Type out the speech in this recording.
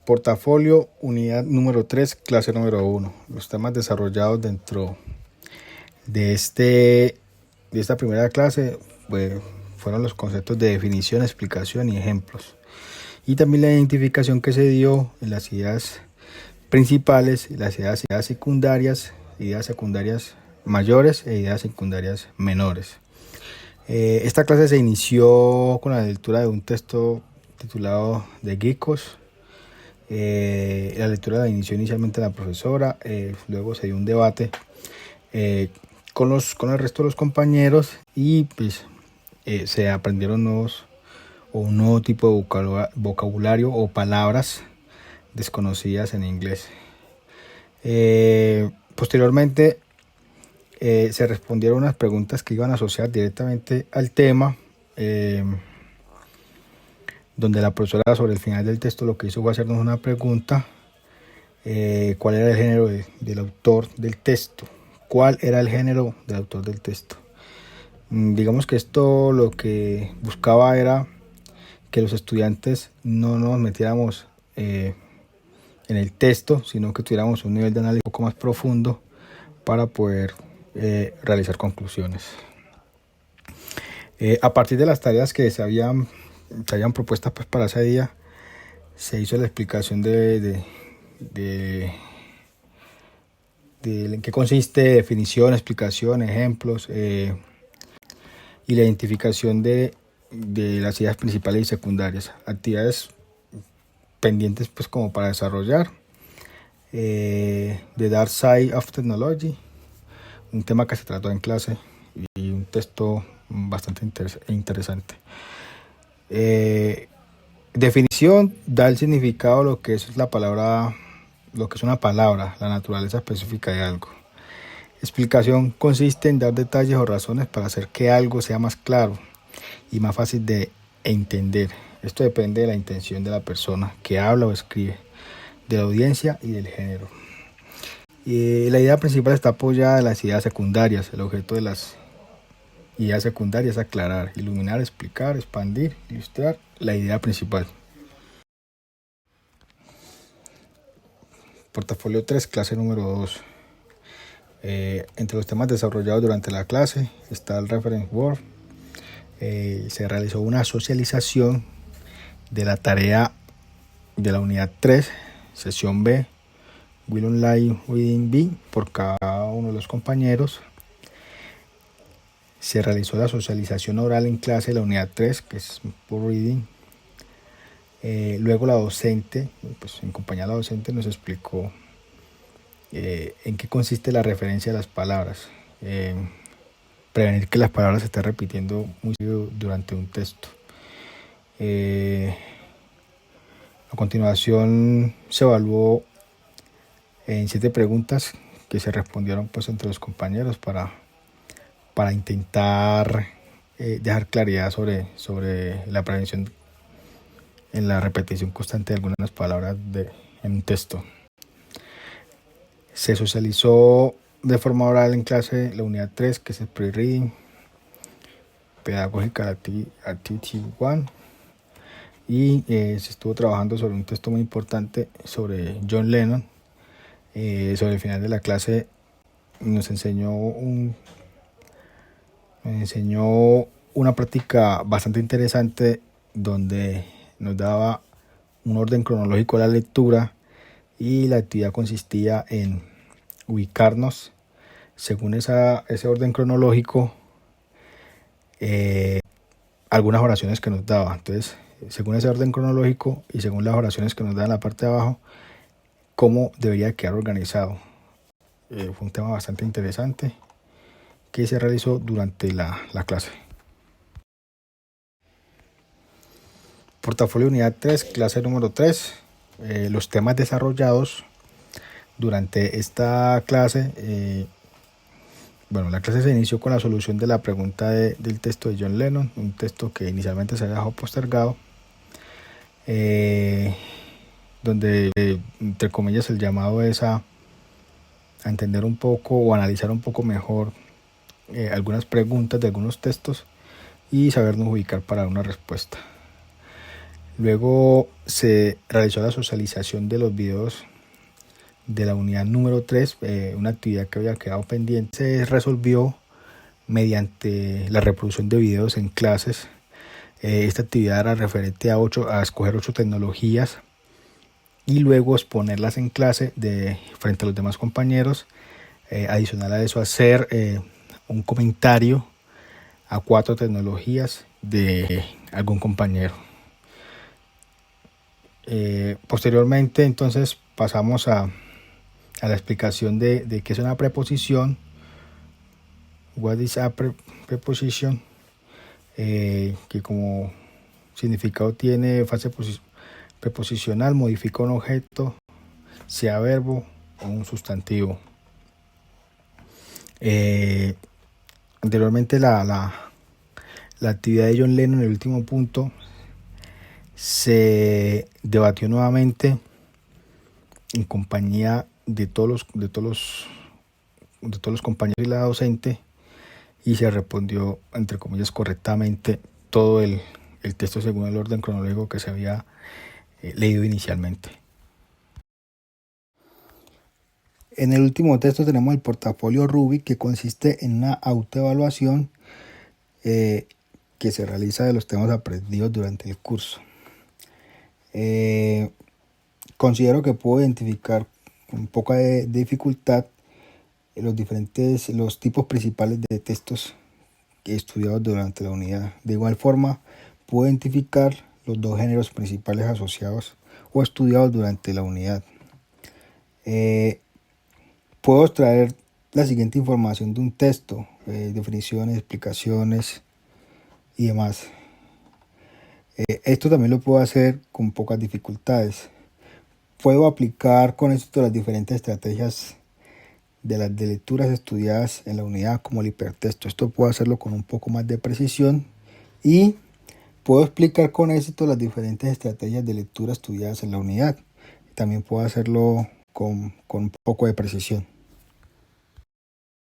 Portafolio, unidad número 3, clase número 1. Los temas desarrollados dentro de esta primera clase fueron los conceptos de definición, explicación y ejemplos. Y también la identificación que se dio en las ideas principales, las ideas secundarias mayores e ideas secundarias menores. Esta clase se inició con la lectura de un texto titulado De Geckos. La lectura la inició inicialmente la profesora, luego se dio un debate con el resto de los compañeros y pues se aprendieron un nuevo tipo de vocabulario o palabras desconocidas en inglés. Posteriormente se respondieron unas preguntas que iban a asociar directamente al tema, donde la profesora sobre el final del texto lo que hizo fue hacernos una pregunta: ¿cuál era el género del autor del texto? ¿Cuál era el género del autor del texto? Digamos que esto lo que buscaba era que los estudiantes no nos metiéramos en el texto, sino que tuviéramos un nivel de análisis un poco más profundo para poder realizar conclusiones. A partir de las tareas que se habían propuestas pues para ese día, se hizo la explicación de en qué consiste, definición, explicación, ejemplos, y la identificación de las ideas principales y secundarias, actividades pendientes pues como para desarrollar. The Dark Side of Technology, un tema que se trató en clase y un texto bastante interesante. Definición: da el significado lo que es una palabra, la naturaleza específica de algo. Explicación: consiste en dar detalles o razones para hacer que algo sea más claro y más fácil de entender. Esto depende de la intención de la persona que habla o escribe, de la audiencia y del género. La idea principal está apoyada en las ideas secundarias. El objeto de las ideas secundarias es aclarar, iluminar, explicar, expandir, ilustrar la idea principal. Portafolio 3, clase número 2. Entre los temas desarrollados durante la clase está el reference word. Se realizó una socialización de la tarea de la unidad 3, sesión B, Will Online Reading B, por cada uno de los compañeros. Se realizó la socialización oral en clase de la unidad 3, que es por reading. Luego la docente, pues en compañía de la docente, nos explicó en qué consiste la referencia de las palabras. Prevenir que las palabras se estén repitiendo muy seguido durante un texto. A continuación se evaluó en 7 preguntas que se respondieron pues entre los compañeros para intentar dejar claridad sobre la prevención en la repetición constante de algunas palabras en un texto. Se socializó de forma oral en clase la unidad 3, que es el pre-reading, pedagógica activity 1, y se estuvo trabajando sobre un texto muy importante sobre John Lennon. Sobre el final de la clase nos enseñó una práctica bastante interesante donde nos daba un orden cronológico de la lectura, y la actividad consistía en ubicarnos según ese orden cronológico algunas oraciones que nos daba. Entonces, según ese orden cronológico y según las oraciones que nos da en la parte de abajo, cómo debería quedar organizado. Fue un tema bastante interesante que se realizó durante la clase. Portafolio unidad 3, clase número 3. Los temas desarrollados durante esta clase. La clase se inició con la solución de la pregunta del texto de John Lennon, un texto que inicialmente se había dejado postergado, donde, entre comillas, el llamado es a entender un poco o analizar un poco mejor algunas preguntas de algunos textos y sabernos ubicar para una respuesta. Luego se realizó la socialización de los videos de la unidad número 3, una actividad que había quedado pendiente. Se resolvió mediante la reproducción de videos en clases. Esta actividad era referente a escoger 8 tecnologías y luego exponerlas en clase frente a los demás compañeros. Adicional a eso, hacer un comentario a 4 tecnologías de algún compañero. Posteriormente, entonces, pasamos a la explicación de qué es una preposición. What is a preposition? Que como significado tiene fase preposicional, modifica un objeto, sea verbo o un sustantivo. Anteriormente la actividad de John Lennon, en el último punto, se debatió nuevamente en compañía de todos los compañeros y la docente, y se respondió, entre comillas, correctamente todo el texto según el orden cronológico que se había leído inicialmente. En el último texto tenemos el portafolio Rubik, que consiste en una autoevaluación que se realiza de los temas aprendidos durante el curso. Considero que puedo identificar con poca dificultad los tipos principales de textos estudiados durante la unidad. De igual forma, puedo identificar los 2 géneros principales asociados o estudiados durante la unidad. Puedo extraer la siguiente información de un texto, definiciones, explicaciones y demás. Esto también lo puedo hacer con pocas dificultades. Puedo aplicar con esto las diferentes estrategias de las de lecturas estudiadas en la unidad, como el hipertexto. Esto puedo hacerlo con un poco más de precisión, y puedo explicar con éxito las diferentes estrategias de lectura estudiadas en la unidad. También puedo hacerlo con un poco de precisión.